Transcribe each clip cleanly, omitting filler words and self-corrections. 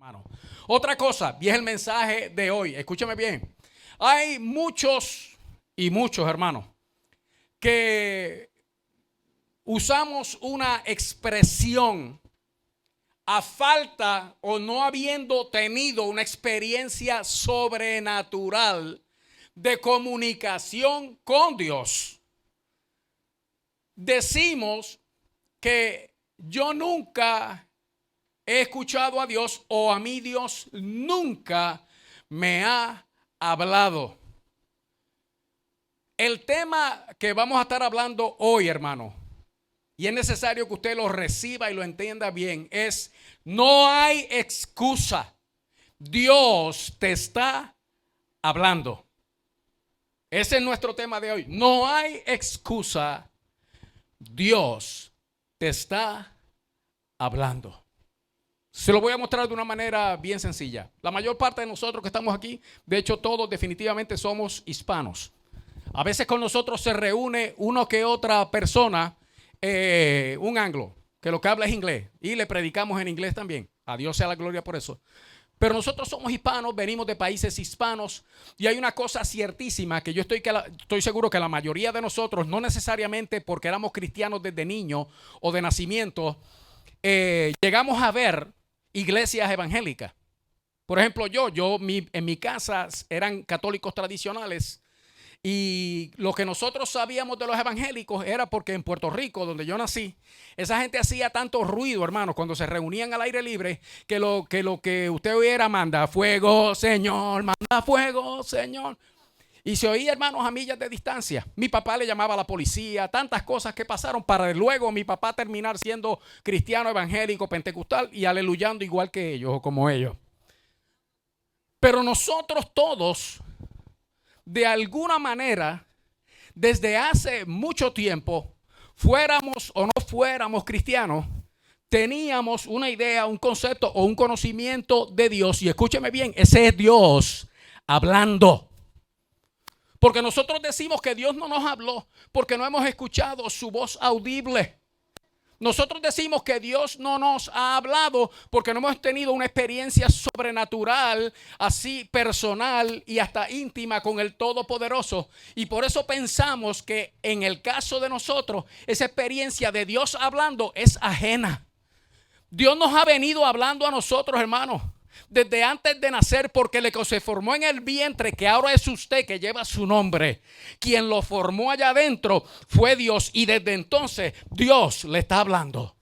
hermano. Otra cosa, y es el mensaje de hoy. Escúchame bien. Hay muchos y muchos, hermanos, que usamos una expresión a falta o no habiendo tenido una experiencia sobrenatural de comunicación con Dios. Decimos que yo nunca he escuchado a Dios o a mí Dios nunca me ha hablado. El tema que vamos a estar hablando hoy, hermano, y es necesario que usted lo reciba y lo entienda bien, es: no hay excusa. Dios te está hablando. Ese es nuestro tema de hoy. No hay excusa. Dios te está hablando. Se lo voy a mostrar de una manera bien sencilla. La mayor parte de nosotros que estamos aquí, de hecho todos definitivamente somos hispanos. A veces con nosotros se reúne uno que otra persona, un anglo, que lo que habla es inglés, y le predicamos en inglés también. A Dios sea la gloria por eso. Pero nosotros somos hispanos, venimos de países hispanos, y hay una cosa ciertísima que yo estoy seguro que la mayoría de nosotros, no necesariamente porque éramos cristianos desde niño o de nacimiento, llegamos a ver iglesias evangélicas. Por ejemplo, en mi casa eran católicos tradicionales. Y lo que nosotros sabíamos de los evangélicos era porque en Puerto Rico, donde yo nací, esa gente hacía tanto ruido, hermanos, cuando se reunían al aire libre, que lo que usted oía manda fuego, Señor, manda fuego, Señor. Y se oía, hermanos, a millas de distancia. Mi papá le llamaba a la policía, tantas cosas que pasaron para luego mi papá terminar siendo cristiano, evangélico, pentecostal y aleluyando igual que ellos o como ellos. Pero nosotros todos, de alguna manera, desde hace mucho tiempo, fuéramos o no fuéramos cristianos, teníamos una idea, un concepto o un conocimiento de Dios. Y escúcheme bien, ese es Dios hablando. Porque nosotros decimos que Dios no nos habló porque no hemos escuchado su voz audible. Nosotros decimos que Dios no nos ha hablado porque no hemos tenido una experiencia sobrenatural, así personal y hasta íntima con el Todopoderoso. Y por eso pensamos que en el caso de nosotros, esa experiencia de Dios hablando es ajena. Dios nos ha venido hablando a nosotros, hermanos, desde antes de nacer, porque el que se formó en el vientre, que ahora es usted que lleva su nombre, quien lo formó allá adentro fue Dios, y desde entonces Dios le está hablando.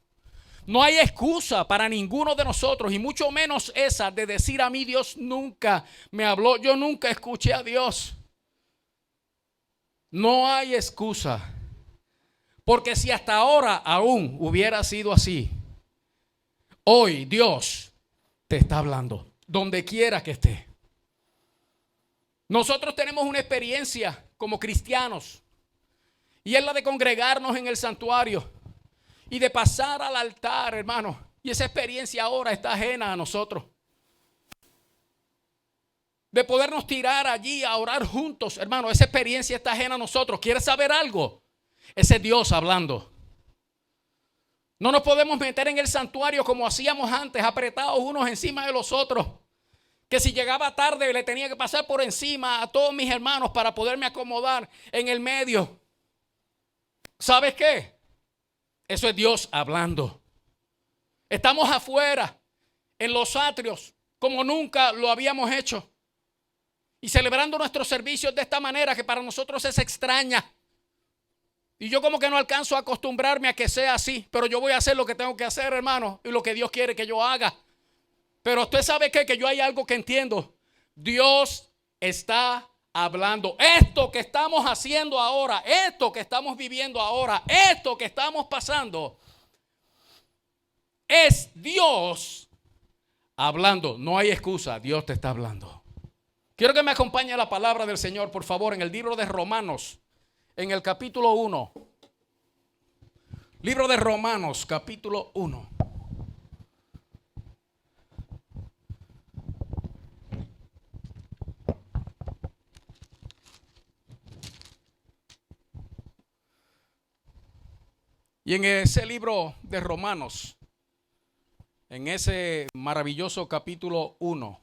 No hay excusa para ninguno de nosotros, y mucho menos esa de decir: a mí Dios nunca me habló, yo nunca escuché a Dios. No hay excusa, porque si hasta ahora aún hubiera sido así, hoy Dios te está hablando, donde quiera que esté. Nosotros tenemos una experiencia como cristianos, y es la de congregarnos en el santuario y de pasar al altar, hermano. Y esa experiencia ahora está ajena a nosotros. De podernos tirar allí a orar juntos, hermano, esa experiencia está ajena a nosotros. ¿Quieres saber algo? Ese es Dios hablando. No nos podemos meter en el santuario como hacíamos antes, apretados unos encima de los otros. Que si llegaba tarde le tenía que pasar por encima a todos mis hermanos para poderme acomodar en el medio. ¿Sabes qué? Eso es Dios hablando. Estamos afuera, en los atrios, como nunca lo habíamos hecho. Y celebrando nuestros servicios de esta manera que para nosotros es extraña. Y yo como que no alcanzo a acostumbrarme a que sea así. Pero yo voy a hacer lo que tengo que hacer, hermano. Y lo que Dios quiere que yo haga. Pero usted sabe que yo hay algo que entiendo. Dios está hablando. Esto que estamos haciendo ahora, esto que estamos viviendo ahora, esto que estamos pasando, es Dios hablando. No hay excusa. Dios te está hablando. Quiero que me acompañe a la palabra del Señor, por favor, en el libro de Romanos. En el capítulo 1. Libro de Romanos, capítulo 1. Y en ese libro de Romanos, en ese maravilloso capítulo 1.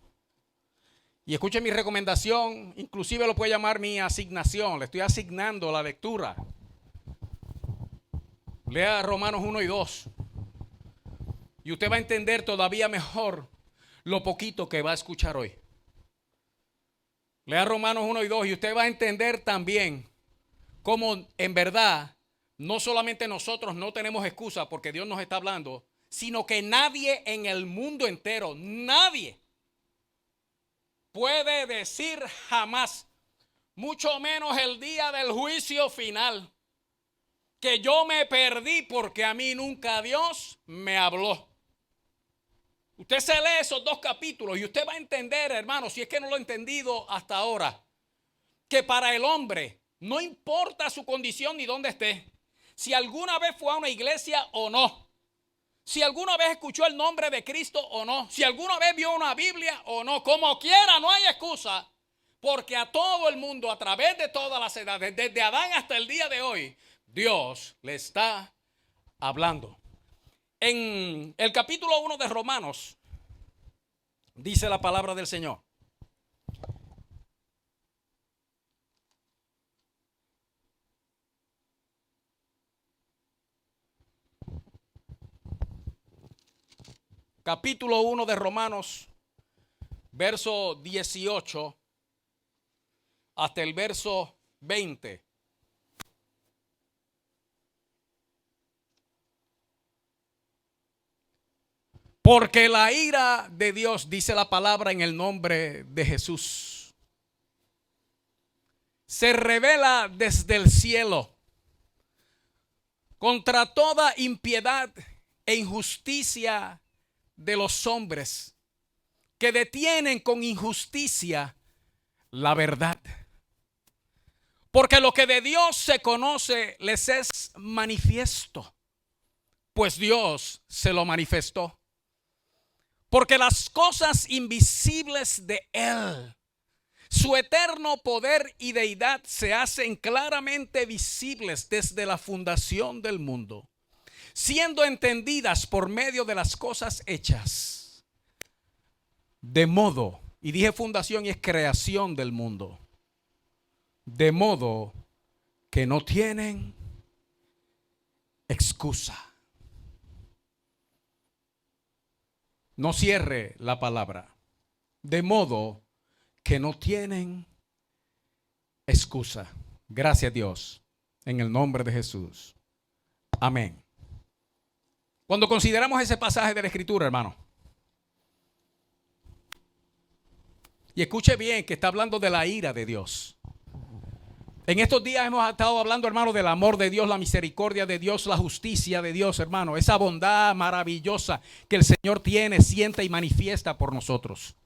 Y escuche mi recomendación, inclusive lo puede llamar mi asignación, le estoy asignando la lectura. Lea Romanos 1 y 2. Y usted va a entender todavía mejor lo poquito que va a escuchar hoy. Lea Romanos 1 y 2 y usted va a entender también cómo en verdad no solamente nosotros no tenemos excusa porque Dios nos está hablando, sino que nadie en el mundo entero, nadie puede decir jamás, mucho menos el día del juicio final, que yo me perdí porque a mí nunca Dios me habló. Usted se lee esos dos capítulos y usted va a entender, hermano, si es que no lo ha entendido hasta ahora, que para el hombre no importa su condición ni dónde esté, si alguna vez fue a una iglesia o no, si alguna vez escuchó el nombre de Cristo o no, si alguna vez vio una Biblia o no, como quiera, no hay excusa, porque a todo el mundo, a través de todas las edades, desde Adán hasta el día de hoy, Dios le está hablando. En el capítulo 1 de Romanos, dice la palabra del Señor. Capítulo 1 de Romanos, verso 18 hasta el verso 20. Porque la ira de Dios, dice la palabra en el nombre de Jesús, se revela desde el cielo contra toda impiedad e injusticia de los hombres que detienen con injusticia la verdad. Porque lo que de Dios se conoce les es manifiesto, pues Dios se lo manifestó. Porque las cosas invisibles de Él, su eterno poder y deidad, se hacen claramente visibles desde la fundación del mundo, siendo entendidas por medio de las cosas hechas. De modo, y dije fundación y es creación del mundo, de modo que no tienen excusa. No cierre la palabra. De modo que no tienen excusa. Gracias a Dios. En el nombre de Jesús. Amén. Cuando consideramos ese pasaje de la Escritura, hermano, y escuche bien que está hablando de la ira de Dios. En estos días hemos estado hablando, hermano, del amor de Dios, la misericordia de Dios, la justicia de Dios, hermano. Esa bondad maravillosa que el Señor tiene, siente y manifiesta por nosotros.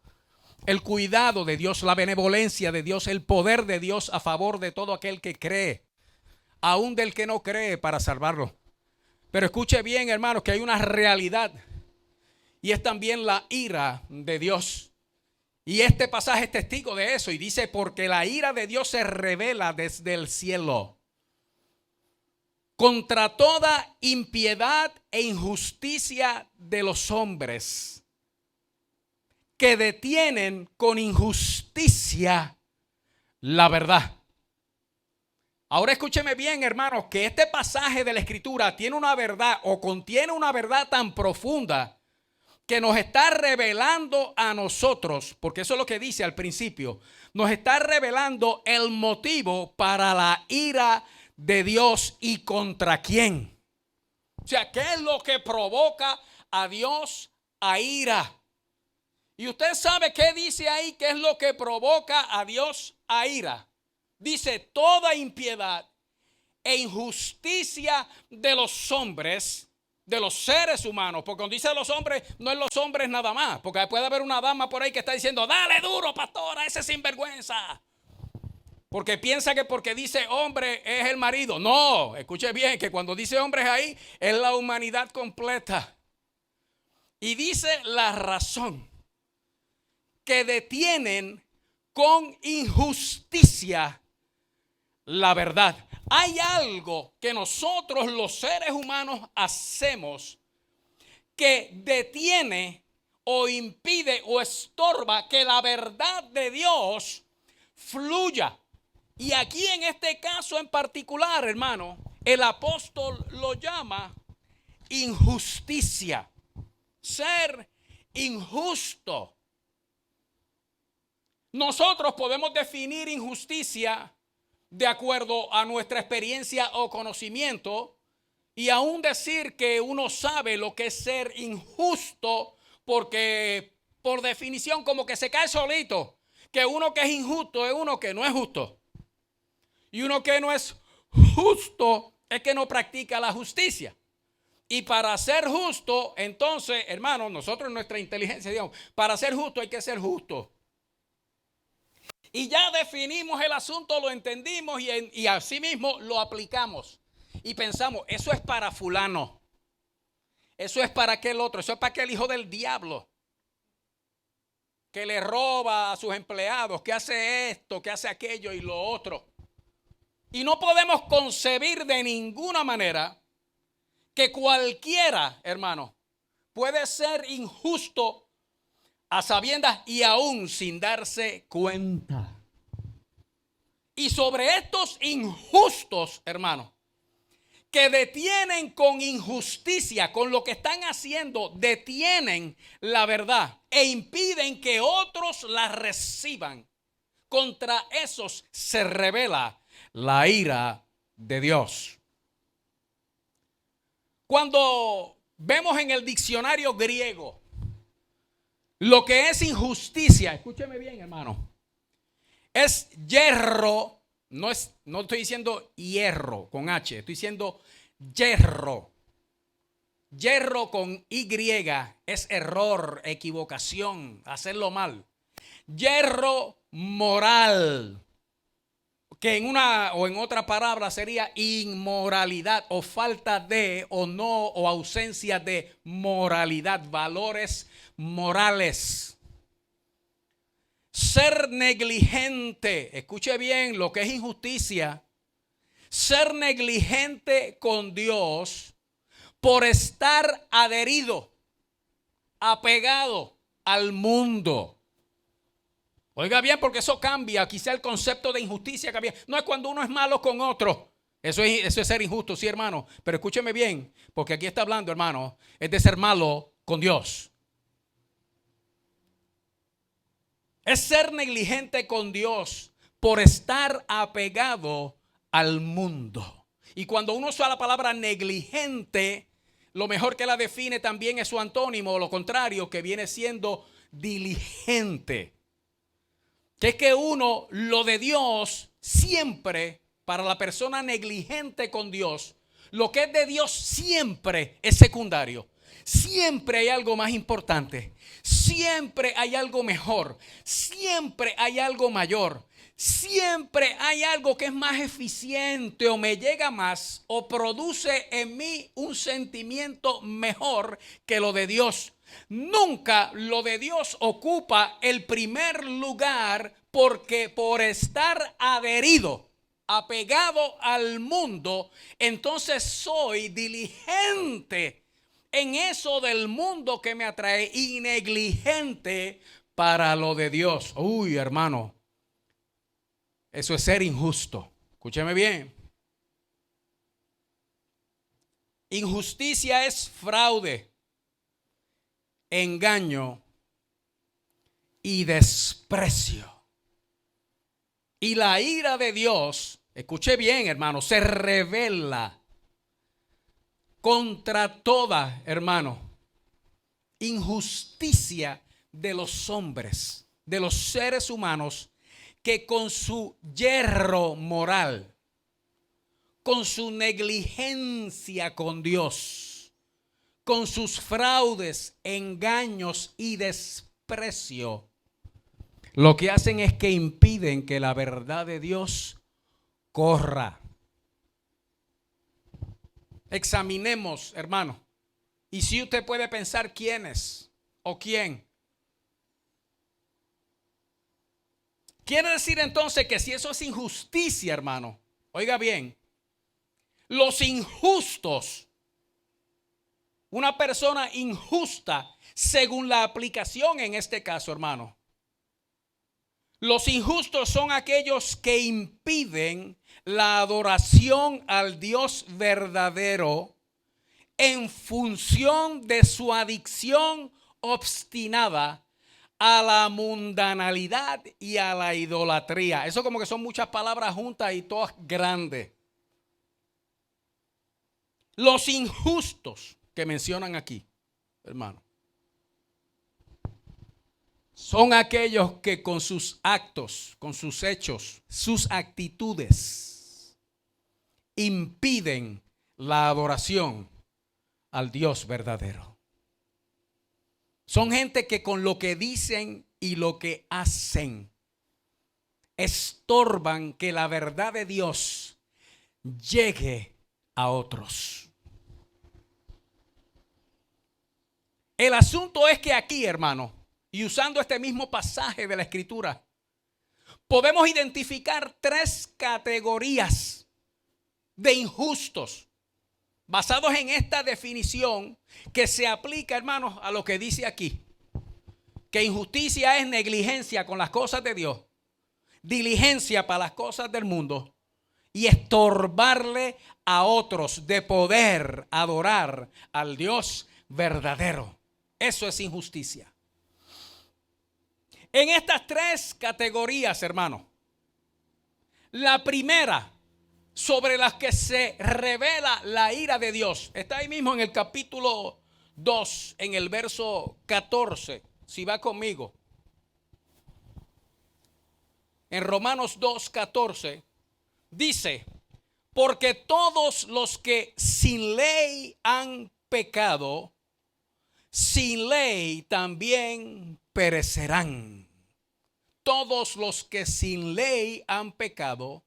El cuidado de Dios, la benevolencia de Dios, el poder de Dios a favor de todo aquel que cree, aún del que no cree, para salvarlo. Pero escuche bien, hermano, que hay una realidad y es también la ira de Dios. Y este pasaje es testigo de eso y dice, porque la ira de Dios se revela desde el cielo contra toda impiedad e injusticia de los hombres que detienen con injusticia la verdad. Ahora escúcheme bien, hermanos, que este pasaje de la Escritura tiene una verdad o contiene una verdad tan profunda que nos está revelando a nosotros, porque eso es lo que dice al principio, nos está revelando el motivo para la ira de Dios y contra quién. O sea, ¿qué es lo que provoca a Dios a ira? Y usted sabe qué dice ahí, qué es lo que provoca a Dios a ira. Dice, toda impiedad e injusticia de los hombres, de los seres humanos, porque cuando dice los hombres, no es los hombres nada más, porque puede haber una dama por ahí que está diciendo, dale duro, pastora, ese sinvergüenza, porque piensa que porque dice hombre es el marido. No, escuche bien, que cuando dice hombres ahí, es la humanidad completa. Y dice la razón, que detienen con injusticia la verdad. Hay algo que nosotros los seres humanos hacemos que detiene o impide o estorba que la verdad de Dios fluya. Y aquí en este caso en particular, hermano, el apóstol lo llama injusticia. Ser injusto. Nosotros podemos definir injusticia de acuerdo a nuestra experiencia o conocimiento y aún decir que uno sabe lo que es ser injusto porque por definición como que se cae solito, que uno que es injusto es uno que no es justo y uno que no es justo es que no practica la justicia. Y para ser justo, entonces, hermanos, nosotros en nuestra inteligencia, digamos, para ser justo hay que ser justo. Y ya definimos el asunto, lo entendimos y así mismo lo aplicamos. Y pensamos, eso es para fulano. Eso es para aquel otro. Eso es para aquel hijo del diablo que le roba a sus empleados, que hace esto, que hace aquello y lo otro. Y no podemos concebir de ninguna manera que cualquiera, hermano, puede ser injusto a sabiendas y aún sin darse cuenta. Y sobre estos injustos, hermano, que detienen con injusticia, con lo que están haciendo, detienen la verdad e impiden que otros la reciban. Contra esos se revela la ira de Dios. Cuando vemos en el diccionario griego lo que es injusticia, escúcheme bien, hermano, es yerro, no estoy diciendo hierro con H, estoy diciendo yerro. Yerro con Y es error, equivocación, hacerlo mal. Yerro moral, que en una o en otra palabra sería inmoralidad o falta de o no o ausencia de moralidad, valores morales. Ser negligente, escuche bien lo que es injusticia, ser negligente con Dios por estar adherido, apegado al mundo. Oiga bien, porque eso cambia, quizá el concepto de injusticia cambia. No es cuando uno es malo con otro. Eso es ser injusto, sí, hermano. Pero escúcheme bien, porque aquí está hablando, hermano, es de ser malo con Dios. Es ser negligente con Dios por estar apegado al mundo. Y cuando uno usa la palabra negligente, lo mejor que la define también es su antónimo, o lo contrario, que viene siendo diligente. Que es que uno, lo de Dios, siempre, para la persona negligente con Dios, lo que es de Dios siempre es secundario. Siempre hay algo más importante. Siempre hay algo mejor. Siempre hay algo mayor. Siempre hay algo que es más eficiente o me llega más o produce en mí un sentimiento mejor que lo de Dios. Nunca lo de Dios ocupa el primer lugar porque por estar adherido, apegado al mundo, entonces soy diligente en eso del mundo que me atrae y negligente para lo de Dios. Uy, hermano, eso es ser injusto. Escúcheme bien. Injusticia es fraude, engaño y desprecio. Y la ira de Dios, escuche bien, hermano, se revela contra toda, hermano, injusticia de los hombres, de los seres humanos, que con su yerro moral, con su negligencia con Dios, con sus fraudes, engaños y desprecio, lo que hacen es que impiden que la verdad de Dios corra. Examinemos, hermano, y si usted puede pensar quién es o quién. Quiere decir entonces que si eso es injusticia, hermano, oiga bien, los injustos Una persona injusta, según la aplicación en este caso, hermano. Los injustos son aquellos que impiden la adoración al Dios verdadero en función de su adicción obstinada a la mundanalidad y a la idolatría. Eso como que son muchas palabras juntas y todas grandes. Los injustos que mencionan aquí, hermano, son aquellos que con sus actos, con sus hechos, sus actitudes, impiden la adoración al Dios verdadero. Son gente que con lo que dicen y lo que hacen estorban que la verdad de Dios llegue a otros. El asunto es que aquí, hermano, y usando este mismo pasaje de la Escritura, podemos identificar 3 categorías de injustos basados en esta definición que se aplica, hermanos, a lo que dice aquí. Que injusticia es negligencia con las cosas de Dios, diligencia para las cosas del mundo y estorbarle a otros de poder adorar al Dios verdadero. Eso es injusticia. En estas 3 categorías, hermano, la primera sobre las que se revela la ira de Dios está ahí mismo en el capítulo 2, en el verso 14, si va conmigo. En Romanos 2:14 dice: porque todos los que sin ley han pecado, sin ley también perecerán. Todos los que sin ley han pecado,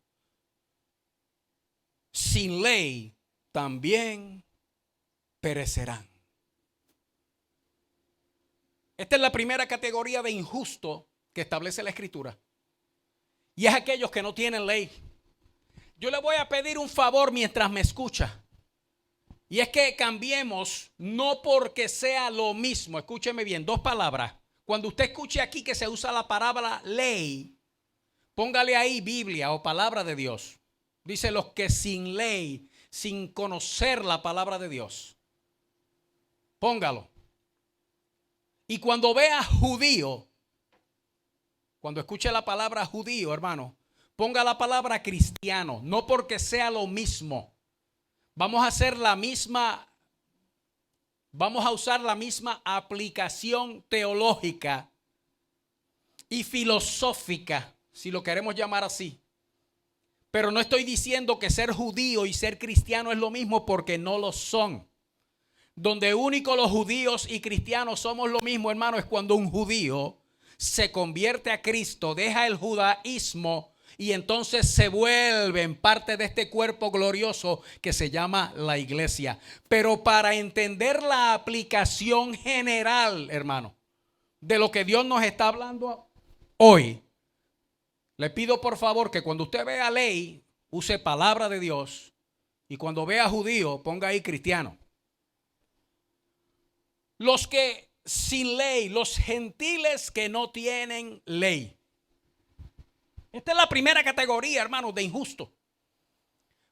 sin ley también perecerán. Esta es la primera categoría de injusto que establece la Escritura. Y es aquellos que no tienen ley. Yo le voy a pedir un favor mientras me escucha. Y es que cambiemos, no porque sea lo mismo. Escúcheme bien, 2 palabras. Cuando usted escuche aquí que se usa la palabra ley, póngale ahí Biblia o palabra de Dios. Dice los que sin ley, sin conocer la palabra de Dios. Póngalo. Y cuando vea judío, cuando escuche la palabra judío, hermano, ponga la palabra cristiano, no porque sea lo mismo. Vamos a hacer la misma, vamos a usar la misma aplicación teológica y filosófica, si lo queremos llamar así. Pero no estoy diciendo que ser judío y ser cristiano es lo mismo, porque no lo son. Donde único los judíos y cristianos somos lo mismo, hermano, es cuando un judío se convierte a Cristo, deja el judaísmo y entonces se vuelve en parte de este cuerpo glorioso que se llama la iglesia. Pero para entender la aplicación general, hermano, de lo que Dios nos está hablando hoy, le pido por favor que cuando usted vea ley, use palabra de Dios, y cuando vea judío, ponga ahí cristiano. Los que sin ley, los gentiles que no tienen ley. Esta es la primera categoría, hermanos, de injusto.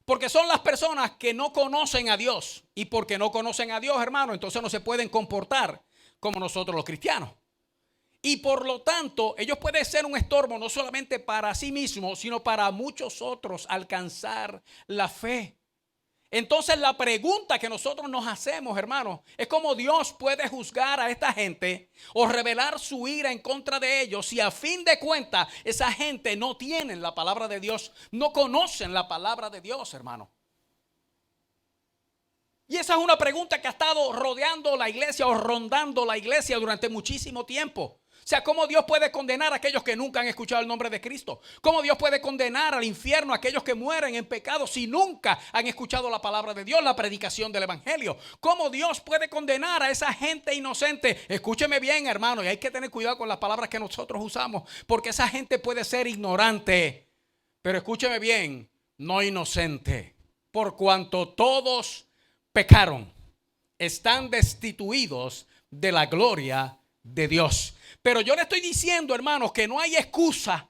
Porque son las personas que no conocen a Dios. Y porque no conocen a Dios, hermano, entonces no se pueden comportar como nosotros los cristianos. Y por lo tanto, ellos pueden ser un estorbo no solamente para sí mismos, sino para muchos otros alcanzar la fe. Entonces la pregunta que nosotros nos hacemos, hermanos, es cómo Dios puede juzgar a esta gente o revelar su ira en contra de ellos si a fin de cuentas esa gente no tiene la palabra de Dios, no conocen la palabra de Dios, hermano. Y esa es una pregunta que ha estado rodeando la iglesia o rondando la iglesia durante muchísimo tiempo. O sea, ¿cómo Dios puede condenar a aquellos que nunca han escuchado el nombre de Cristo? ¿Cómo Dios puede condenar al infierno a aquellos que mueren en pecado si nunca han escuchado la palabra de Dios, la predicación del evangelio? ¿Cómo Dios puede condenar a esa gente inocente? Escúcheme bien, hermano, y hay que tener cuidado con las palabras que nosotros usamos, porque esa gente puede ser ignorante, pero escúcheme bien, no inocente, por cuanto todos pecaron. están destituidos de la gloria de Dios. Pero yo le estoy diciendo, hermanos, que no hay excusa.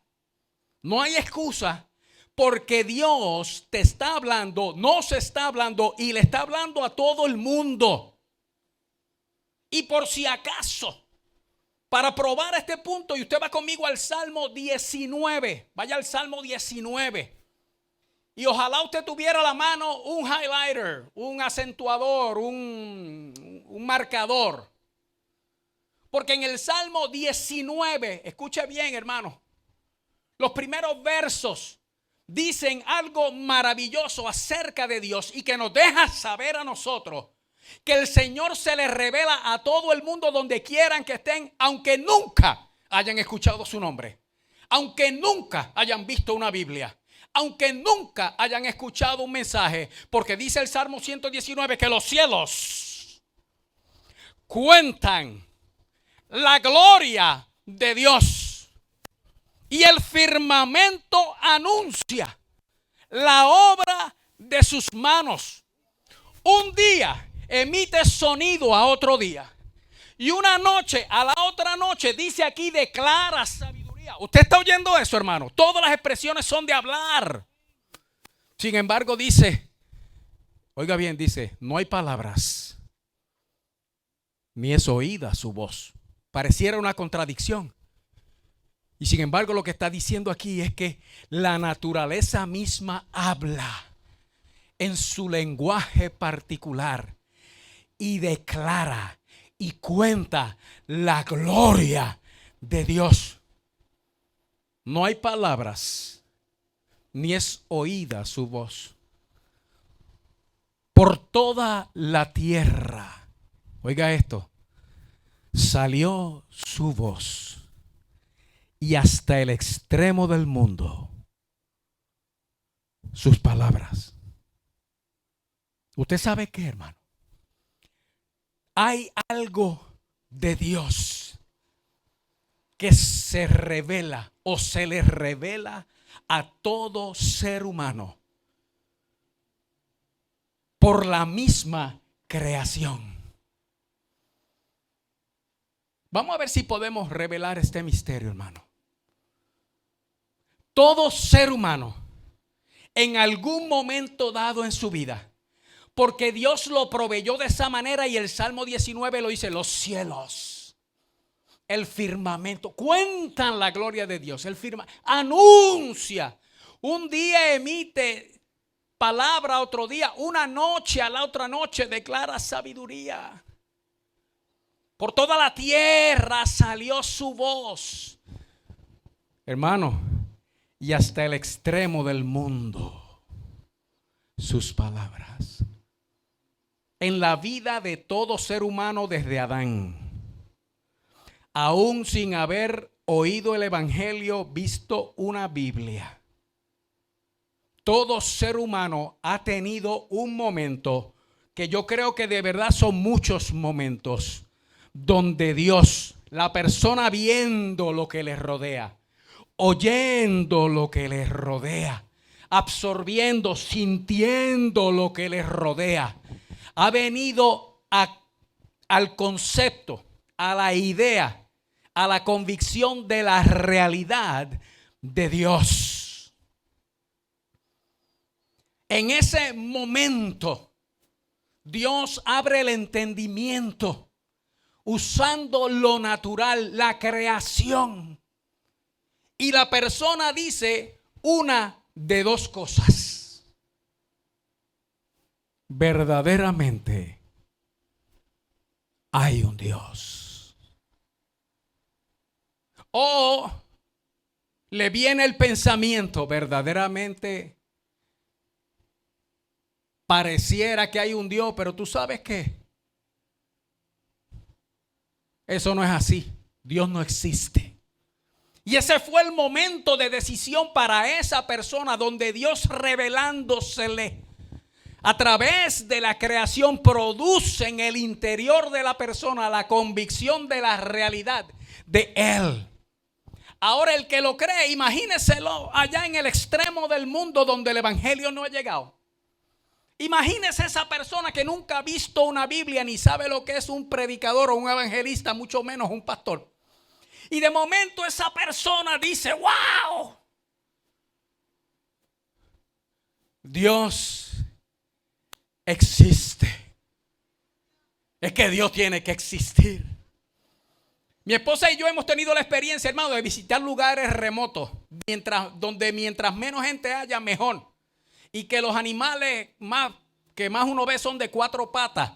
No hay excusa, porque Dios te está hablando, nos está hablando y le está hablando a todo el mundo. Y por si acaso, para probar este punto, y usted va conmigo al Salmo 19. Vaya al Salmo 19. Y ojalá usted tuviera a la mano un highlighter, un acentuador, un marcador. Porque en el Salmo 19, escuche bien, hermano, los primeros versos dicen algo maravilloso acerca de Dios y que nos deja saber a nosotros que el Señor se le revela a todo el mundo donde quieran que estén, aunque nunca hayan escuchado su nombre, aunque nunca hayan visto una Biblia, aunque nunca hayan escuchado un mensaje, porque dice el Salmo 119 que los cielos cuentan la gloria de Dios y el firmamento anuncia la obra de sus manos. Un día emite sonido a otro día y una noche a la otra noche, dice aquí, declara sabiduría. ¿Usted está oyendo eso, hermano? Todas las expresiones son de hablar. Sin embargo, dice, oiga bien, dice, no hay palabras, ni es oída su voz. Pareciera una contradicción. Y sin embargo, lo que está diciendo aquí es que la naturaleza misma habla en su lenguaje particular y declara y cuenta la gloria de Dios. No hay palabras, ni es oída su voz. Por toda la tierra, oiga esto, salió su voz y hasta el extremo del mundo sus palabras. ¿Usted sabe qué, hermano? Hay algo de Dios que se revela o se le revela a todo ser humano por la misma creación. Vamos a ver si podemos revelar este misterio, hermano. Todo ser humano en algún momento dado en su vida, porque Dios lo proveyó de esa manera, y el Salmo 19 lo dice, los cielos, el firmamento, cuentan la gloria de Dios. El firmamento anuncia, un día emite palabra, otro día, una noche a la otra noche declara sabiduría. Por toda la tierra salió su voz, hermano, y hasta el extremo del mundo sus palabras. En la vida de todo ser humano desde Adán, aún sin haber oído el evangelio, visto una Biblia, todo ser humano ha tenido un momento, que yo creo que de verdad son muchos momentos, donde Dios, la persona viendo lo que les rodea, oyendo lo que les rodea, absorbiendo, sintiendo lo que les rodea, ha venido al concepto, a la idea, a la convicción de la realidad de Dios. En ese momento, Dios abre el entendimiento usando lo natural, la creación. Y la persona dice una de dos cosas: verdaderamente hay un Dios. O le viene el pensamiento, verdaderamente pareciera que hay un Dios, pero tú sabes que eso no es así. Dios no existe. Y ese fue el momento de decisión para esa persona, donde Dios, revelándosele a través de la creación, produce en el interior de la persona la convicción de la realidad de Él. Ahora, el que lo cree, imagíneselo allá en el extremo del mundo donde el evangelio no ha llegado. Imagínese esa persona que nunca ha visto una Biblia ni sabe lo que es un predicador o un evangelista, mucho menos un pastor. Y de momento esa persona dice, wow, Dios existe. Es que Dios tiene que existir. Mi esposa y yo hemos tenido la experiencia, hermano, de visitar lugares remotos, donde mientras menos gente haya, mejor. Y que los animales que más uno ve son de 4 patas.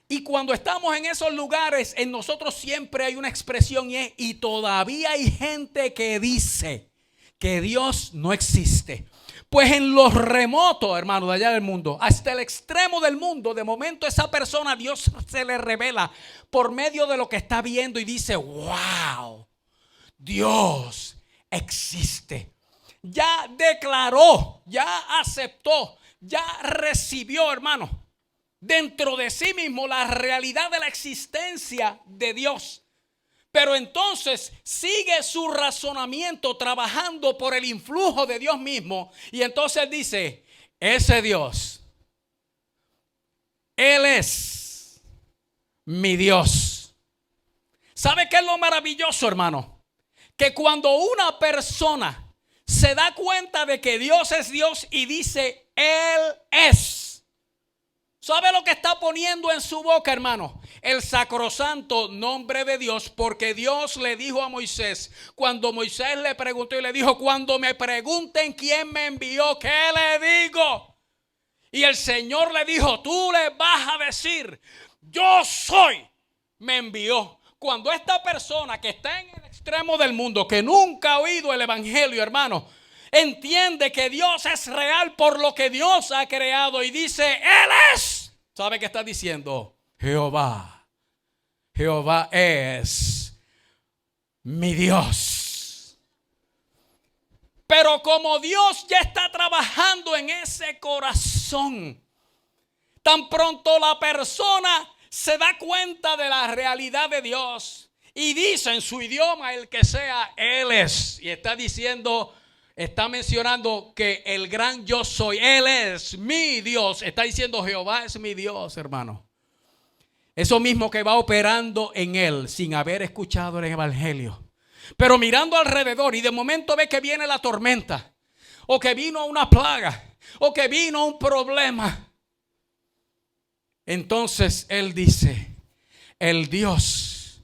Y cuando estamos en esos lugares, en nosotros siempre hay una expresión y todavía hay gente que dice que Dios no existe. Pues en los remotos, hermano, de allá del mundo, hasta el extremo del mundo, de momento esa persona, Dios se le revela por medio de lo que está viendo y dice, wow, Dios existe. Ya declaró, ya aceptó, ya recibió, hermano, dentro de sí mismo la realidad de la existencia de Dios. Pero entonces sigue su razonamiento trabajando por el influjo de Dios mismo. Y entonces dice, ese Dios, Él es mi Dios. ¿Sabe qué es lo maravilloso, hermano? Que cuando una persona se da cuenta de que Dios es Dios y dice, Él es. ¿Sabe lo que está poniendo en su boca, hermano? El sacrosanto nombre de Dios, porque Dios le dijo a Moisés, cuando Moisés le preguntó y le dijo, cuando me pregunten quién me envió, ¿qué le digo? Y el Señor le dijo, tú le vas a decir, yo soy, me envió. Cuando esta persona que está en el extremo del mundo, que nunca ha oído el evangelio, hermano, entiende que Dios es real por lo que Dios ha creado y dice, Él es. ¿Sabe qué está diciendo? Jehová. Jehová es mi Dios. Pero como Dios ya está trabajando en ese corazón, tan pronto la persona se da cuenta de la realidad de Dios y dice en su idioma el que sea, Él es. Y está diciendo, está mencionando que el gran yo soy, Él es mi Dios. Está diciendo Jehová es mi Dios, hermano. Eso mismo que va operando en él sin haber escuchado el evangelio. Pero mirando alrededor y de momento ve que viene la tormenta. O que vino una plaga. O que vino un problema. Entonces él dice, el Dios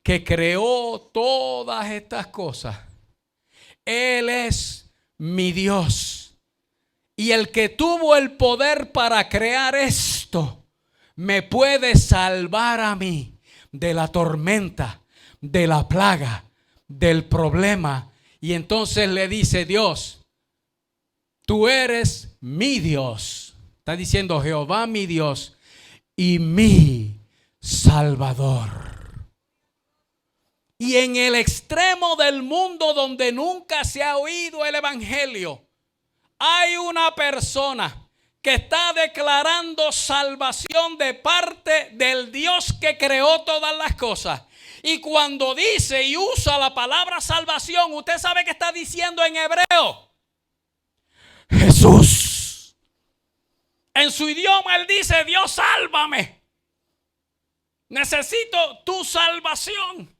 que creó todas estas cosas, Él es mi Dios. Y el que tuvo el poder para crear esto, me puede salvar a mí de la tormenta, de la plaga, del problema. Y entonces le dice Dios, tú eres mi Dios. Está diciendo Jehová mi Dios y mi Salvador. Y en el extremo del mundo donde nunca se ha oído el evangelio, hay una persona que está declarando salvación de parte del Dios que creó todas las cosas. Y cuando dice y usa la palabra salvación, usted sabe que está diciendo en hebreo, Jesús. En su idioma él dice, Dios sálvame. Necesito tu salvación.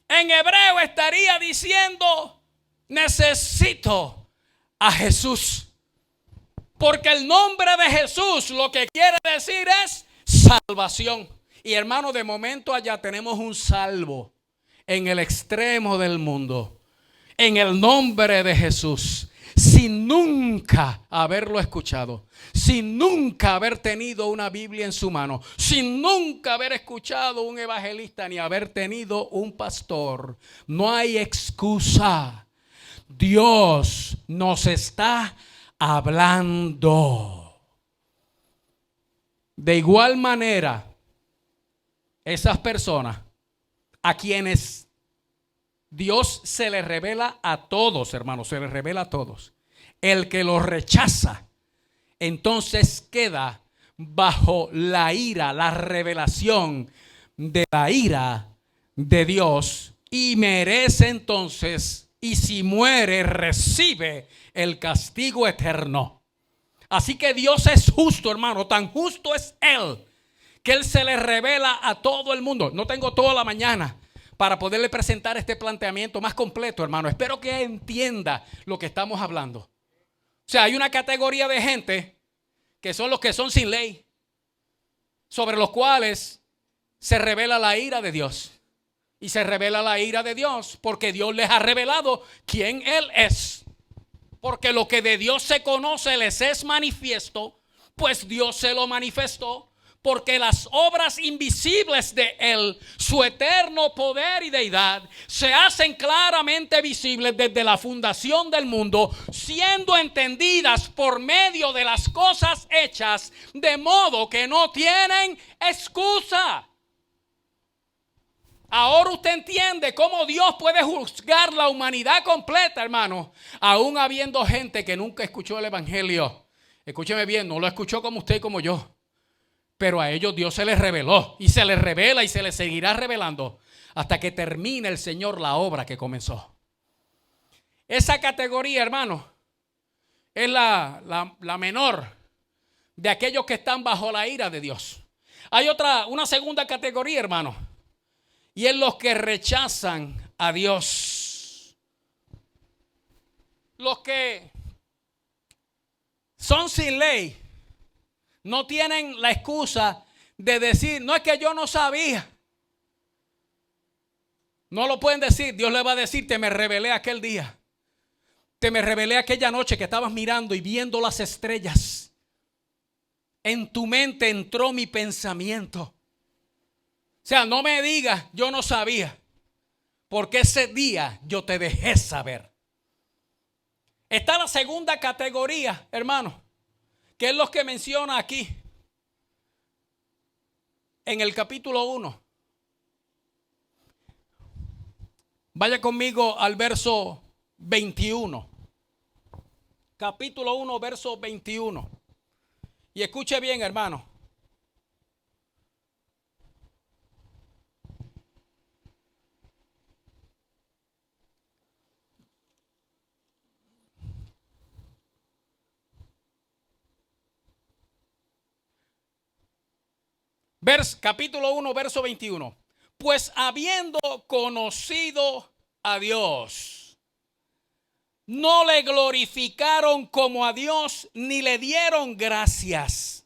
En hebreo estaría diciendo, necesito a Jesús. Porque el nombre de Jesús lo que quiere decir es salvación. Y hermano, de momento allá tenemos un salvo en el extremo del mundo. En el nombre de Jesús. Sin nunca haberlo escuchado. Sin nunca haber tenido una Biblia en su mano. Sin nunca haber escuchado un evangelista ni haber tenido un pastor. No hay excusa. Dios nos está hablando. De igual manera, esas personas a quienes Dios se les revela a todos, hermanos, se les revela a todos. El que los rechaza, entonces queda bajo la ira, la revelación de la ira de Dios y merece entonces, y si muere, recibe el castigo eterno. Así que Dios es justo, hermano. Tan justo es Él que Él se le revela a todo el mundo. No tengo toda la mañana para poderle presentar este planteamiento más completo, hermano. Espero que entienda lo que estamos hablando. O sea, hay una categoría de gente que son los que son sin ley, sobre los cuales se revela la ira de Dios. Y se revela la ira de Dios porque Dios les ha revelado quién Él es. Porque lo que de Dios se conoce les es manifiesto, pues Dios se lo manifestó. Porque las obras invisibles de Él, su eterno poder y deidad, se hacen claramente visibles desde la fundación del mundo, siendo entendidas por medio de las cosas hechas, de modo que no tienen excusa. Ahora usted entiende cómo Dios puede juzgar la humanidad completa, hermano, aún habiendo gente que nunca escuchó el evangelio. Escúcheme bien, no lo escuchó como usted y como yo. Pero a ellos Dios se les reveló y se les revela y se les seguirá revelando hasta que termine el Señor la obra que comenzó. Esa categoría, hermano, es la menor de aquellos que están bajo la ira de Dios. Hay una segunda categoría, hermano, y es los que rechazan a Dios. Los que son sin ley. No tienen la excusa de decir, no es que yo no sabía. No lo pueden decir. Dios le va a decir, te me revelé aquel día. Te me revelé aquella noche que estabas mirando y viendo las estrellas. En tu mente entró mi pensamiento. O sea, no me digas, yo no sabía. Porque ese día yo te dejé saber. Está la segunda categoría, hermano, que es lo que menciona aquí en el capítulo 1. Vaya conmigo al verso 21. Capítulo 1, verso 21. Y escuche bien, hermano. Capítulo 1, verso 21. Pues habiendo conocido a Dios, no le glorificaron como a Dios ni le dieron gracias,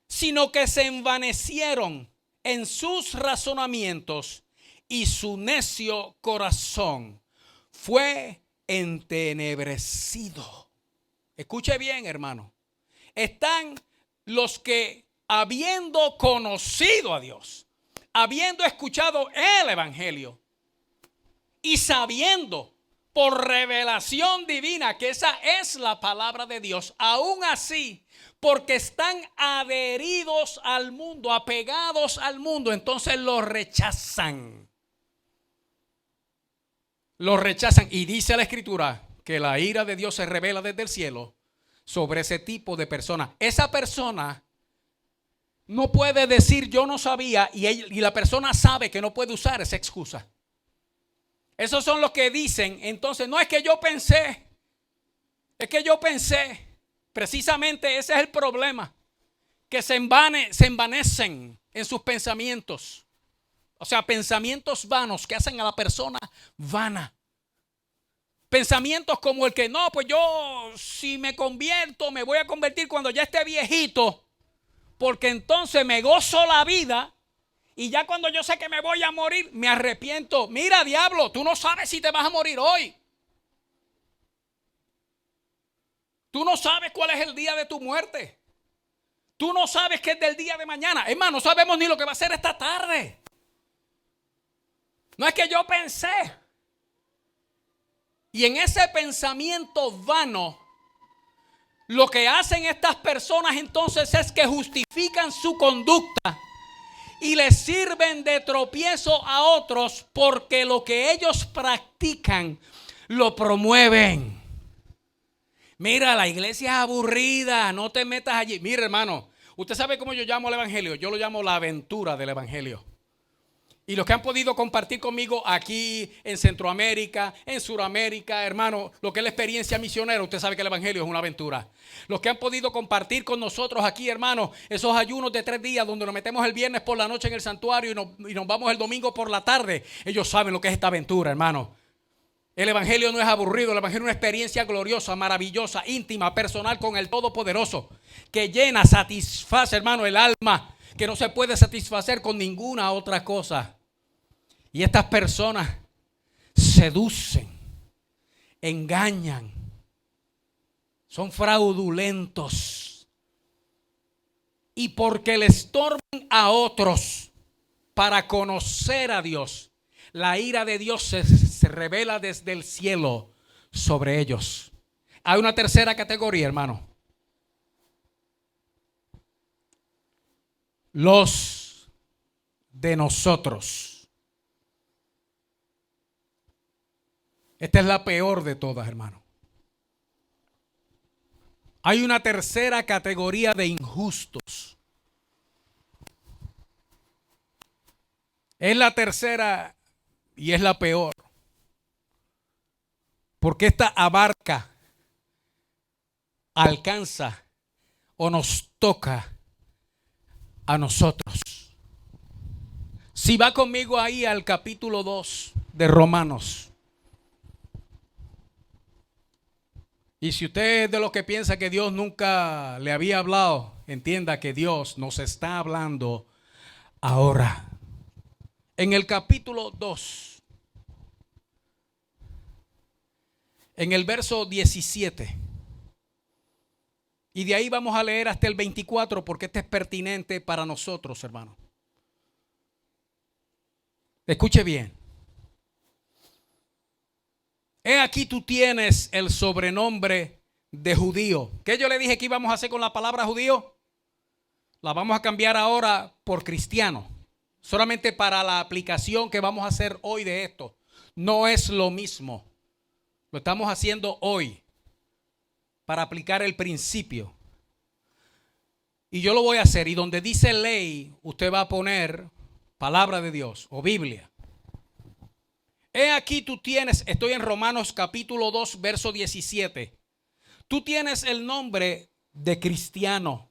sino que se envanecieron en sus razonamientos y su necio corazón fue entenebrecido. Escuche bien, hermano. Están los que, habiendo conocido a Dios, habiendo escuchado el evangelio y sabiendo por revelación divina que esa es la palabra de Dios, aún así, porque están adheridos al mundo, apegados al mundo, entonces lo rechazan. Lo rechazan. Y dice la Escritura que la ira de Dios se revela desde el cielo sobre ese tipo de persona. Esa persona no puede decir yo no sabía y la persona sabe que no puede usar esa excusa. Esos son los que dicen, entonces, no es que yo pensé, es que yo pensé. Precisamente ese es el problema, que se envanecen en sus pensamientos. O sea, pensamientos vanos que hacen a la persona vana. Pensamientos como el que no, pues yo si me convierto, me voy a convertir cuando ya esté viejito, porque entonces me gozo la vida y ya cuando yo sé que me voy a morir, me arrepiento. Mira, diablo, tú no sabes si te vas a morir hoy. Tú no sabes cuál es el día de tu muerte. Tú no sabes qué es del día de mañana. Es más, no sabemos ni lo que va a ser esta tarde. No es que yo pensé. Y en ese pensamiento vano, lo que hacen estas personas entonces es que justifican su conducta y les sirven de tropiezo a otros porque lo que ellos practican lo promueven. Mira, la iglesia es aburrida, no te metas allí. Mira, hermano, usted sabe cómo yo llamo el evangelio. Yo lo llamo la aventura del evangelio. Y los que han podido compartir conmigo aquí en Centroamérica, en Sudamérica, hermano, lo que es la experiencia misionera, usted sabe que el evangelio es una aventura. Los que han podido compartir con nosotros aquí, hermano, esos ayunos de 3 días donde nos metemos el viernes por la noche en el santuario y nos vamos el domingo por la tarde. Ellos saben lo que es esta aventura, hermano. El evangelio no es aburrido, el evangelio es una experiencia gloriosa, maravillosa, íntima, personal con el Todopoderoso, que llena, satisface, hermano, el alma, que no se puede satisfacer con ninguna otra cosa. Y estas personas seducen, engañan, son fraudulentos. Y porque le estorban a otros para conocer a Dios, la ira de Dios se revela desde el cielo sobre ellos. Hay una tercera categoría, hermano. Los de nosotros. Esta es la peor de todas, hermano. Hay una tercera categoría de injustos. Es la tercera y es la peor. Porque esta abarca, alcanza o nos toca a nosotros. Si va conmigo ahí al capítulo 2 de Romanos. Y si usted es de los que piensa que Dios nunca le había hablado, entienda que Dios nos está hablando ahora. En el capítulo 2, en el verso 17, y de ahí vamos a leer hasta el 24 porque este es pertinente para nosotros, hermano. Escuche bien. He aquí tú tienes el sobrenombre de judío. ¿Qué yo le dije que íbamos a hacer con la palabra judío? La vamos a cambiar ahora por cristiano. Solamente para la aplicación que vamos a hacer hoy de esto. No es lo mismo. Lo estamos haciendo hoy para aplicar el principio. Y yo lo voy a hacer. Y donde dice ley, usted va a poner palabra de Dios o Biblia. He aquí tú tienes, estoy en Romanos capítulo 2, verso 17. Tú tienes el nombre de cristiano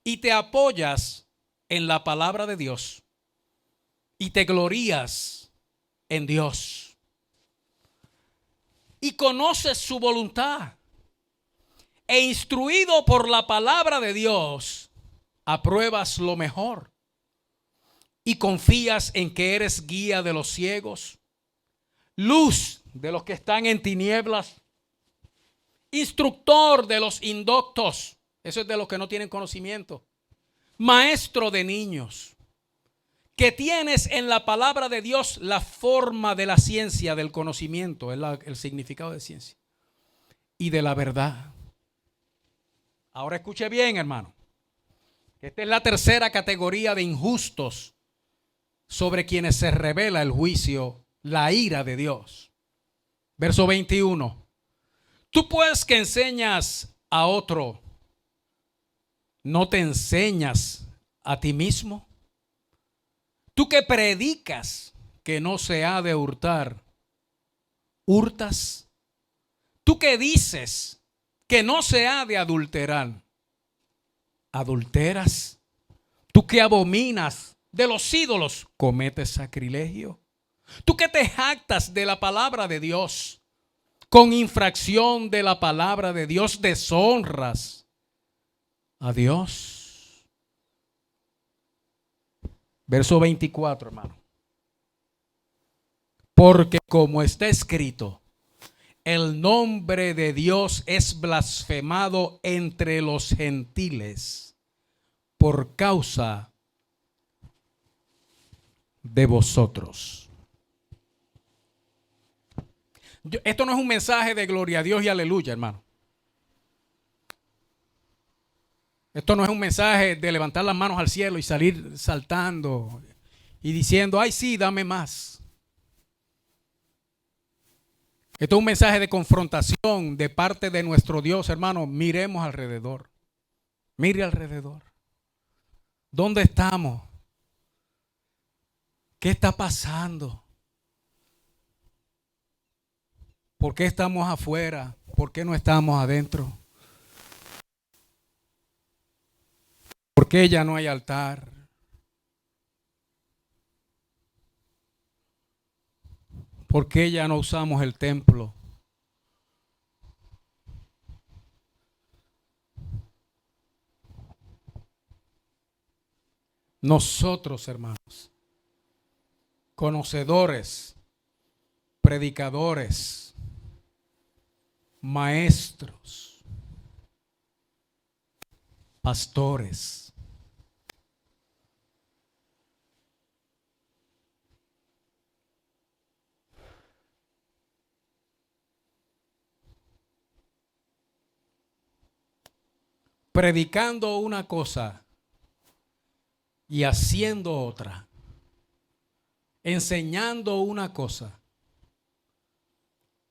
y te apoyas en la palabra de Dios y te glorías en Dios. Y conoces su voluntad e instruido por la palabra de Dios, apruebas lo mejor. Y confías en que eres guía de los ciegos, luz de los que están en tinieblas, instructor de los indoctos, eso es de los que no tienen conocimiento, maestro de niños, que tienes en la palabra de Dios la forma de la ciencia, del conocimiento, es el significado de ciencia, y de la verdad. Ahora escuche bien, hermano. Esta es la tercera categoría de injustos sobre quienes se revela el juicio, la ira de Dios. Verso 21. Tú pues que enseñas a otro, ¿no te enseñas a ti mismo? Tú que predicas que no se ha de hurtar, ¿hurtas? Tú que dices que no se ha de adulterar, ¿adulteras? Tú que abominas de los ídolos, cometes sacrilegio. Tú que te jactas de la palabra de Dios, con infracción de la palabra de Dios deshonras a Dios. Verso 24, hermano. Porque como está escrito, el nombre de Dios es blasfemado entre los gentiles por causa de vosotros. Esto no es un mensaje de gloria a Dios y aleluya, hermano. Esto no es un mensaje de levantar las manos al cielo y salir saltando y diciendo, ay sí, dame más. Esto es un mensaje de confrontación de parte de nuestro Dios, hermano. Miremos alrededor. Mire alrededor. ¿Dónde estamos? ¿Qué está pasando? ¿Por qué estamos afuera? ¿Por qué no estamos adentro? ¿Por qué ya no hay altar? ¿Por qué ya no usamos el templo? Nosotros, hermanos, conocedores, predicadores, maestros, pastores, predicando una cosa y haciendo otra, enseñando una cosa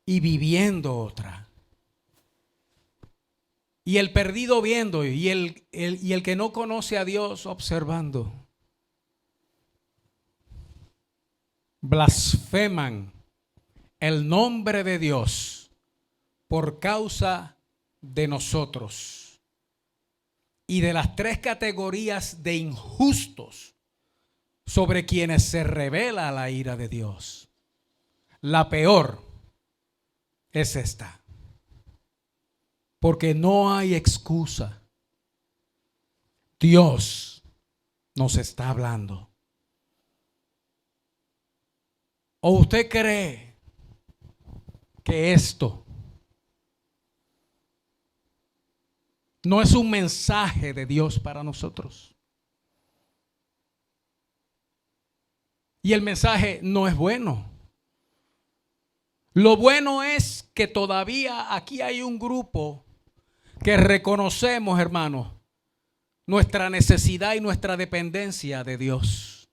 y viviendo otra. Y el perdido viendo y el que no conoce a Dios observando. Blasfeman el nombre de Dios por causa de nosotros. Y de las tres categorías de injustos sobre quienes se revela la ira de Dios, la peor es esta. Porque no hay excusa. Dios nos está hablando. ¿O usted cree que esto no es un mensaje de Dios para nosotros? Y el mensaje no es bueno. Lo bueno es que todavía aquí hay un grupo que reconocemos, hermanos, nuestra necesidad y nuestra dependencia de Dios.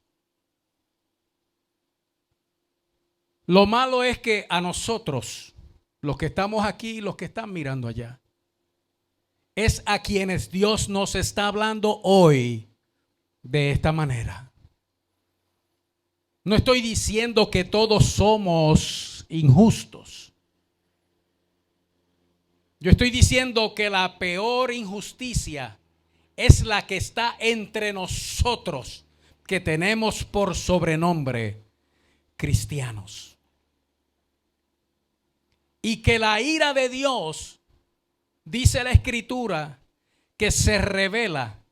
Lo malo es que a nosotros, los que estamos aquí y los que están mirando allá, es a quienes Dios nos está hablando hoy de esta manera. No estoy diciendo que todos somos injustos. Yo estoy diciendo que la peor injusticia es la que está entre nosotros, que tenemos por sobrenombre cristianos. Y que la ira de Dios, dice la Escritura, que se revela,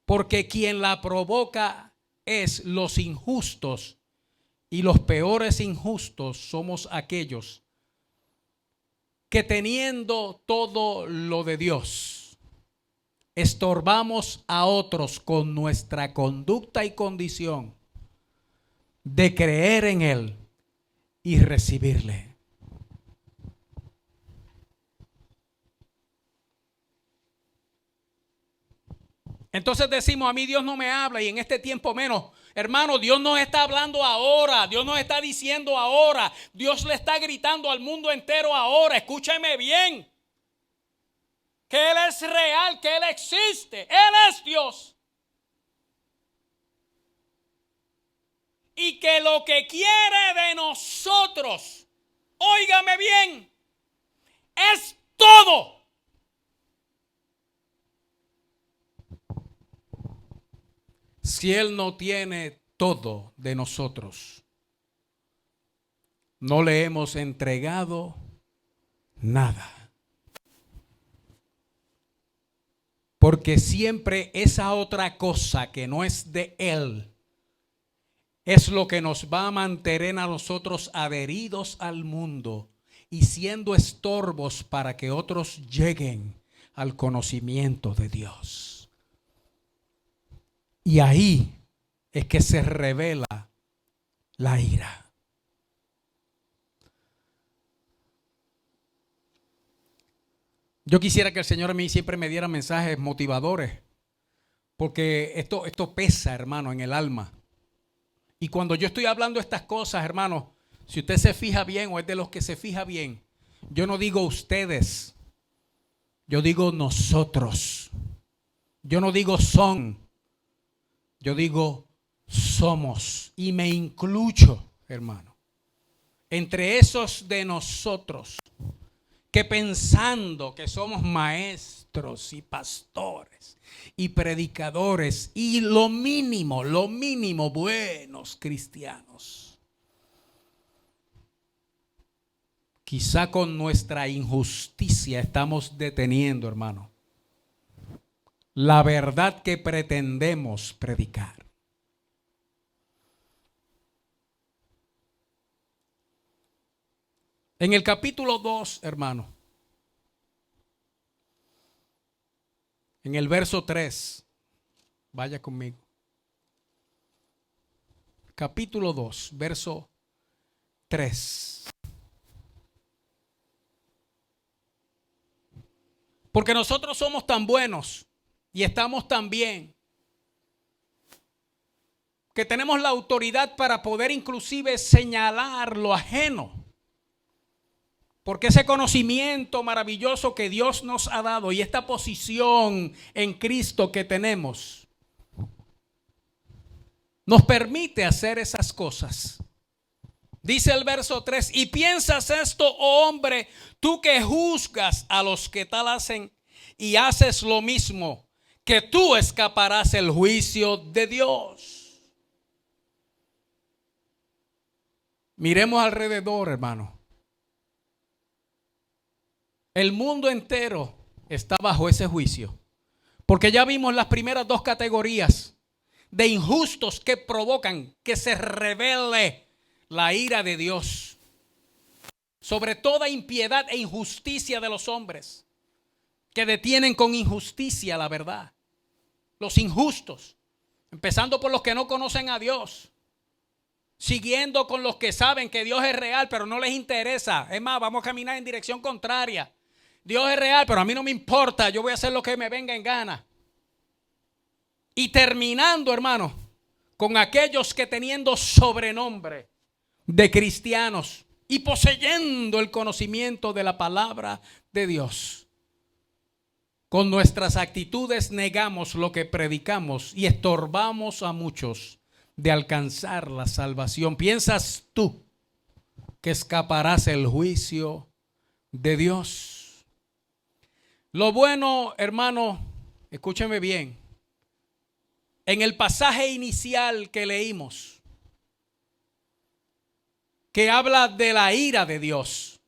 porque quien la provoca es los injustos, y los peores injustos somos aquellos que teniendo todo lo de Dios, estorbamos a otros con nuestra conducta y condición de creer en Él y recibirle. Entonces decimos, a mí Dios no me habla y en este tiempo menos. Hermano, Dios nos está hablando ahora. Dios nos está diciendo ahora. Dios le está gritando al mundo entero ahora. Escúcheme bien. Que Él es real, que Él existe. Él es Dios. Y que lo que quiere de nosotros, óigame bien, es todo. Si Él no tiene todo de nosotros, no le hemos entregado nada. Porque siempre esa otra cosa que no es de Él es lo que nos va a mantener a nosotros adheridos al mundo y siendo estorbos para que otros lleguen al conocimiento de Dios. Y ahí es que se revela la ira. Yo quisiera que el Señor a mí siempre me diera mensajes motivadores, porque esto pesa, hermano, en el alma. Y cuando yo estoy hablando estas cosas, hermano, si usted se fija bien o es de los que se fija bien, yo no digo ustedes, yo digo nosotros. Yo no digo son, yo digo somos. somos, y me incluyo, hermano, entre esos de nosotros que pensando que somos maestros y pastores y predicadores y lo mínimo, buenos cristianos, quizá con nuestra injusticia estamos deteniendo, hermano, la verdad que pretendemos predicar. En el capítulo 2, hermano, en el verso 3, vaya conmigo. Capítulo 2, verso 3. Porque nosotros somos tan buenos y estamos tan bien que tenemos la autoridad para poder inclusive señalar lo ajeno. Porque ese conocimiento maravilloso que Dios nos ha dado y esta posición en Cristo que tenemos nos permite hacer esas cosas. Dice el verso 3, y piensas esto, oh hombre, tú que juzgas a los que tal hacen y haces lo mismo, que tú escaparás el juicio de Dios. Miremos alrededor, hermano. El mundo entero está bajo ese juicio. Porque ya vimos las primeras dos categorías de injustos que provocan que se revele la ira de Dios sobre toda impiedad e injusticia de los hombres que detienen con injusticia la verdad. Los injustos, empezando por los que no conocen a Dios, siguiendo con los que saben que Dios es real pero no les interesa. Es más, vamos a caminar en dirección contraria. Dios es real, pero a mí no me importa. Yo voy a hacer lo que me venga en gana. Y terminando, hermano, con aquellos que teniendo sobrenombre de cristianos y poseyendo el conocimiento de la palabra de Dios, con nuestras actitudes negamos lo que predicamos y estorbamos a muchos de alcanzar la salvación. ¿Piensas tú que escaparás el juicio de Dios? Lo bueno, hermano, escúcheme bien. En el pasaje inicial que leímos, que habla de la ira de Dios,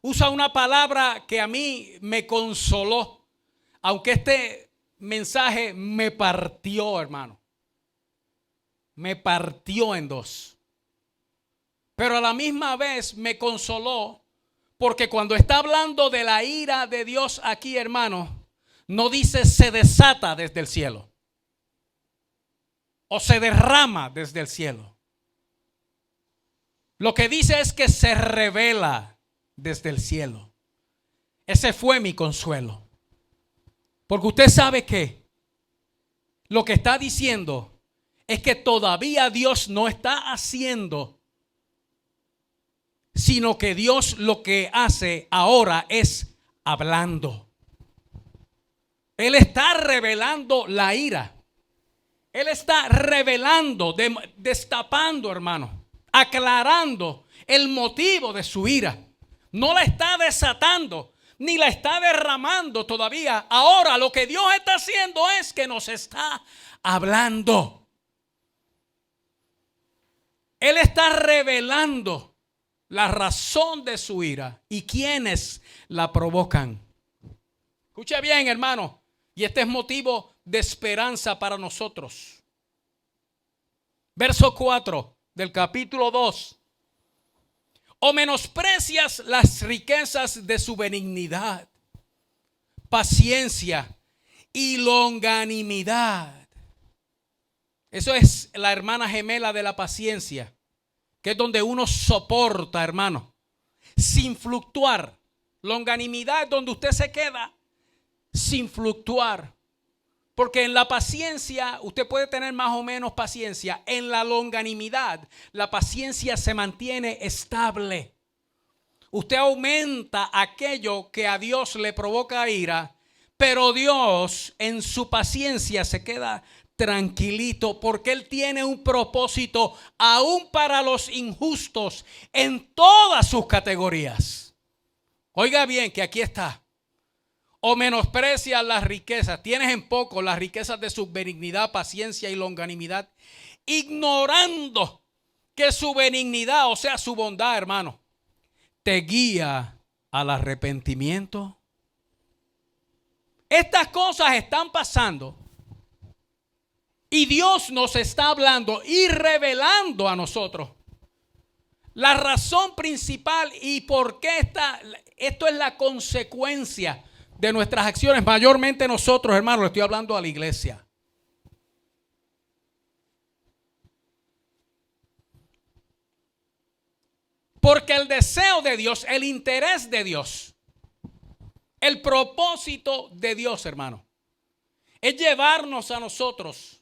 usa una palabra que a mí me consoló, aunque este mensaje me partió, hermano. Me partió en dos. Pero a la misma vez me consoló. Porque cuando está hablando de la ira de Dios aquí, hermano, no dice se desata desde el cielo o se derrama desde el cielo. Lo que dice es que se revela desde el cielo. Ese fue mi consuelo. Porque usted sabe que lo que está diciendo es que todavía Dios no está haciendo, sino que Dios lo que hace ahora es hablando. Él está revelando la ira. Él está revelando, destapando, hermano, aclarando el motivo de su ira. No la está desatando, ni la está derramando todavía. Ahora lo que Dios está haciendo es que nos está hablando. Él está revelando la razón de su ira y quienes la provocan. Escuche bien, hermano, y este es motivo de esperanza para nosotros. Verso 4 del capítulo 2. O menosprecias las riquezas de su benignidad, paciencia y longanimidad. Eso es la hermana gemela de la paciencia, que es donde uno soporta, hermano, sin fluctuar. Longanimidad es donde usted se queda sin fluctuar. Porque en la paciencia usted puede tener más o menos paciencia. En la longanimidad, la paciencia se mantiene estable. Usted aumenta aquello que a Dios le provoca ira, pero Dios en su paciencia se queda tranquilito, porque Él tiene un propósito aún para los injustos en todas sus categorías. Oiga bien que aquí está. O menosprecias las riquezas, tienes en poco las riquezas de su benignidad, paciencia y longanimidad, ignorando que su benignidad, o sea, su bondad, hermano, te guía al arrepentimiento. Estas cosas están pasando y Dios nos está hablando y revelando a nosotros la razón principal y por qué esto es la consecuencia de nuestras acciones, mayormente nosotros, hermanos. Le estoy hablando a la iglesia. Porque el deseo de Dios, el interés de Dios, el propósito de Dios, hermano, es llevarnos a nosotros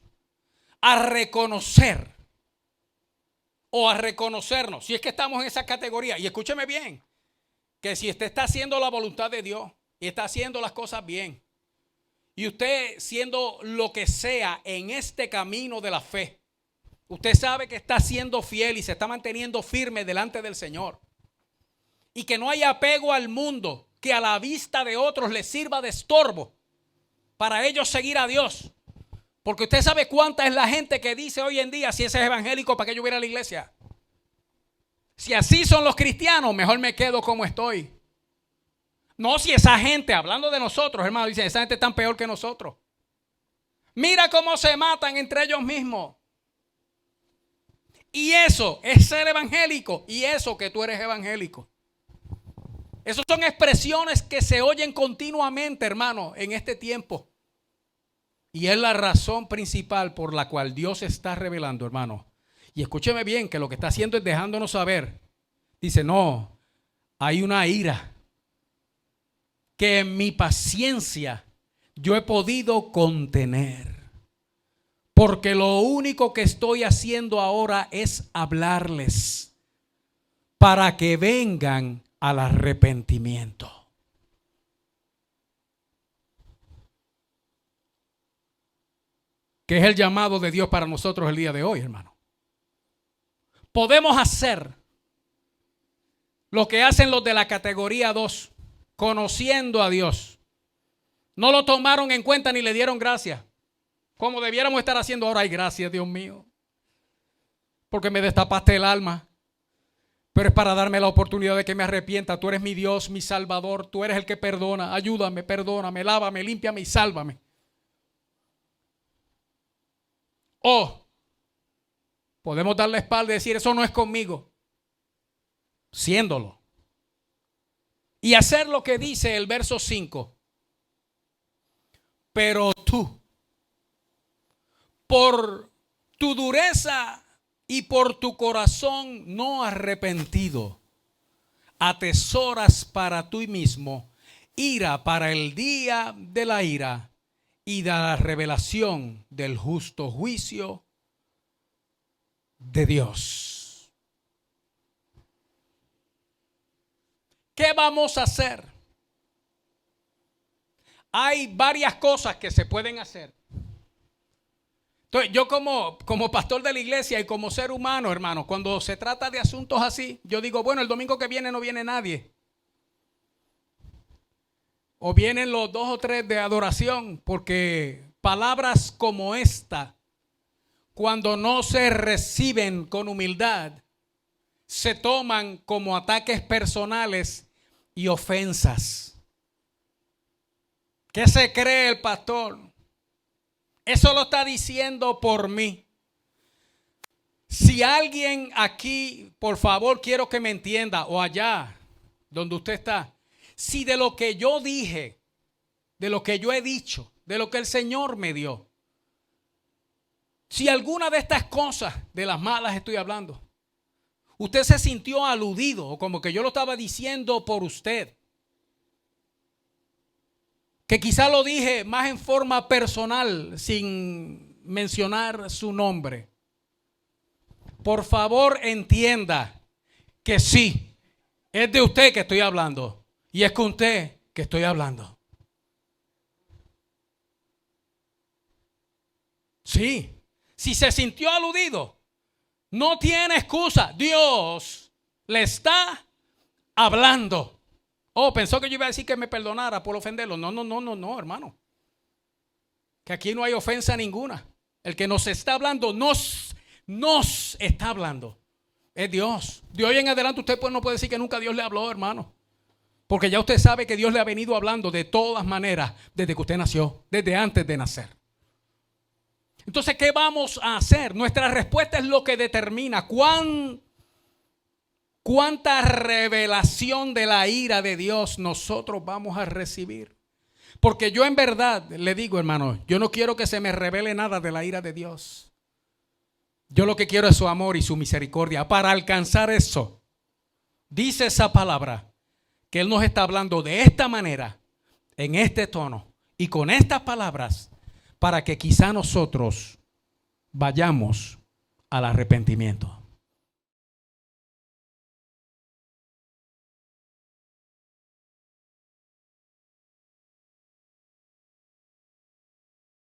a reconocer o a reconocernos, si es que estamos en esa categoría. Y escúcheme bien, que si usted está haciendo la voluntad de Dios y está haciendo las cosas bien, y usted siendo lo que sea en este camino de la fe, usted sabe que está siendo fiel y se está manteniendo firme delante del Señor, y que no hay apego al mundo que a la vista de otros les sirva de estorbo para ellos seguir a Dios. Porque usted sabe cuánta es la gente que dice hoy en día: si ese es evangélico, ¿para qué yo voy a ir a la iglesia? Si así son los cristianos, mejor me quedo como estoy. No, si esa gente, hablando de nosotros, hermano, dice: esa gente es tan peor que nosotros. Mira cómo se matan entre ellos mismos. Y eso es ser evangélico. Y eso que tú eres evangélico. Esas son expresiones que se oyen continuamente, hermano, en este tiempo. Y es la razón principal por la cual Dios está revelando, hermano. Y escúcheme bien, que lo que está haciendo es dejándonos saber. Dice: no, hay una ira que en mi paciencia yo he podido contener. Porque lo único que estoy haciendo ahora es hablarles para que vengan al arrepentimiento. Que es el llamado de Dios para nosotros el día de hoy, hermano. Podemos hacer lo que hacen los de la categoría 2, conociendo a Dios. No lo tomaron en cuenta ni le dieron gracias, como debiéramos estar haciendo ahora. Ay, gracias, Dios mío, porque me destapaste el alma. Pero es para darme la oportunidad de que me arrepienta. Tú eres mi Dios, mi Salvador. Tú eres el que perdona. Ayúdame, perdóname, lávame, límpiame y sálvame. O podemos dar la espalda y decir: eso no es conmigo, siéndolo. Y hacer lo que dice el verso 5. Pero tú, por tu dureza y por tu corazón no arrepentido, atesoras para ti mismo ira para el día de la ira y de la revelación del justo juicio de Dios. ¿Qué vamos a hacer? Hay varias cosas que se pueden hacer. Entonces, yo como pastor de la iglesia y como ser humano, hermano, cuando se trata de asuntos así, yo digo: bueno, el domingo que viene no viene nadie. O vienen los 2 o 3 de adoración, porque palabras como esta, cuando no se reciben con humildad, se toman como ataques personales y ofensas. ¿Qué se cree el pastor? Eso lo está diciendo por mí. Si alguien aquí, por favor, quiero que me entienda, o allá donde usted está, si de lo que yo dije, de lo que yo he dicho, de lo que el Señor me dio, si alguna de estas cosas, de las malas estoy hablando, usted se sintió aludido o como que yo lo estaba diciendo por usted, que quizá lo dije más en forma personal sin mencionar su nombre, por favor entienda que sí, es de usted que estoy hablando y es con usted que estoy hablando. Sí. Si se sintió aludido, no tiene excusa. Dios le está hablando. Oh, pensó que yo iba a decir que me perdonara por ofenderlo. No, hermano. Que aquí no hay ofensa ninguna. El que nos está hablando, nos está hablando. Es Dios. De hoy en adelante usted no puede decir que nunca Dios le habló, hermano. Porque ya usted sabe que Dios le ha venido hablando de todas maneras desde que usted nació, desde antes de nacer. Entonces, ¿qué vamos a hacer? Nuestra respuesta es lo que determina cuánta revelación de la ira de Dios nosotros vamos a recibir. Porque yo en verdad le digo, hermano, yo no quiero que se me revele nada de la ira de Dios. Yo lo que quiero es su amor y su misericordia. Para alcanzar eso, dice esa palabra, que Él nos está hablando de esta manera, en este tono y con estas palabras, para que quizá nosotros vayamos al arrepentimiento.